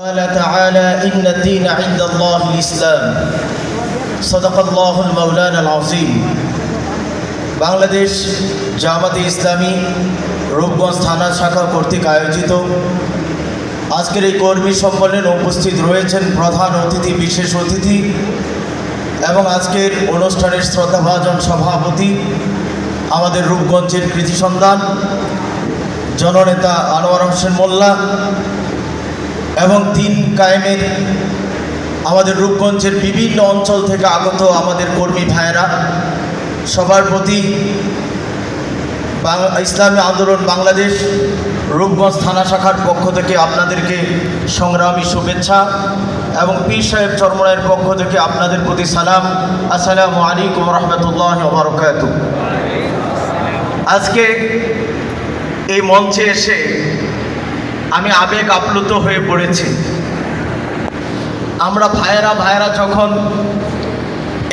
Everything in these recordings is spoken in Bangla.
قال تعالى إن الدين عند الله الإسلام صدق الله المولانا العظيم বাংলাদেশ জামাতে ইসলামী রূপগঞ্জ থানা শাখা কর্তৃক আয়োজিত আজকের এই কর্মী সম্মেলনে উপস্থিত রয়েছেন প্রধান অতিথি, বিশেষ অতিথি এবং আজকের অনুষ্ঠানের শ্রদ্ধাভাজন সভাপতি আমাদের রূপগঞ্জের কৃতি সন্তান জননেতা আনোয়ার হোসেন মোল্লা এবং দিন কায়েমের আমাদের রূপগঞ্জের বিভিন্ন অঞ্চল থেকে আগত আমাদের কর্মী ভাইয়েরা, সবার প্রতি ইসলামী আন্দোলন বাংলাদেশ রূপগঞ্জ থানা শাখার পক্ষ থেকে আপনাদেরকে সংগ্রামী শুভেচ্ছা এবং পীর সাহেব চরমরায়ের পক্ষ থেকে আপনাদের প্রতি সালাম। আসসালামু আলাইকুম রহমতুল্লাহি ওয়া বারাকাতুহু। আজকে এই মঞ্চে এসে আমি আবেগ আপ্লুত হয়ে পড়েছি। আমরা ভাইয়েরা যখন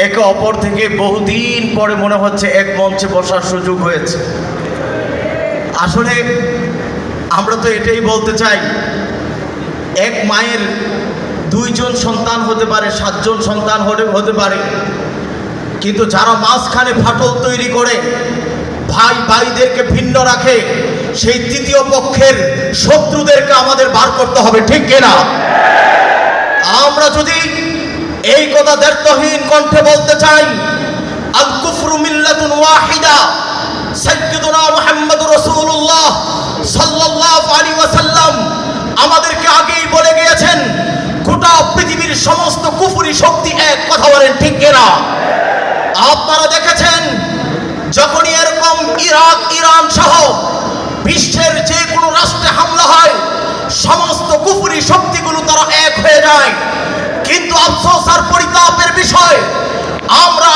একে অপর থেকে বহুদিন পরে মনে হচ্ছে এক মঞ্চে বসার সুযোগ হয়েছে। আসলে আমরা তো এটাই বলতে চাই, এক মায়ের দুইজন সন্তান হতে পারে, সাতজন সন্তান হতে পারে, কিন্তু যারা মাঝখানে ফাটল তৈরি করে ভাই ভাইদেরকে ভিন্ন রাখে, সেই তৃতীয় পক্ষের শত্রুদেরকে আমাদের বার করতে হবে, ঠিক কিনা? আমরা যদি এই কথা দ্ব্যর্থহীন কণ্ঠে বলতে চাই, আল কুফরু মিল্লাতুন ওয়াহিদা, সাইয়্যিদুনা মুহাম্মদুর রাসূলুল্লাহ সাল্লাল্লাহু আলাইহি ওয়াসাল্লাম আমাদেরকে আগেই বলে গিয়েছেন, গোটা পৃথিবীর সমস্ত কুফরি শক্তি এক, কথা বলেন ঠিক কিনা? আপনারা দেখেছেন যখনই এরকম ইরাক, ইরান সহ বিশ্বের যে কোনো রাষ্ট্রে হামলা হয়, সমস্ত কুফরি শক্তিগুলো তারা এক হয়ে যায়। কিন্তু আফসোস আর পরিতাপের বিষয়, আমরা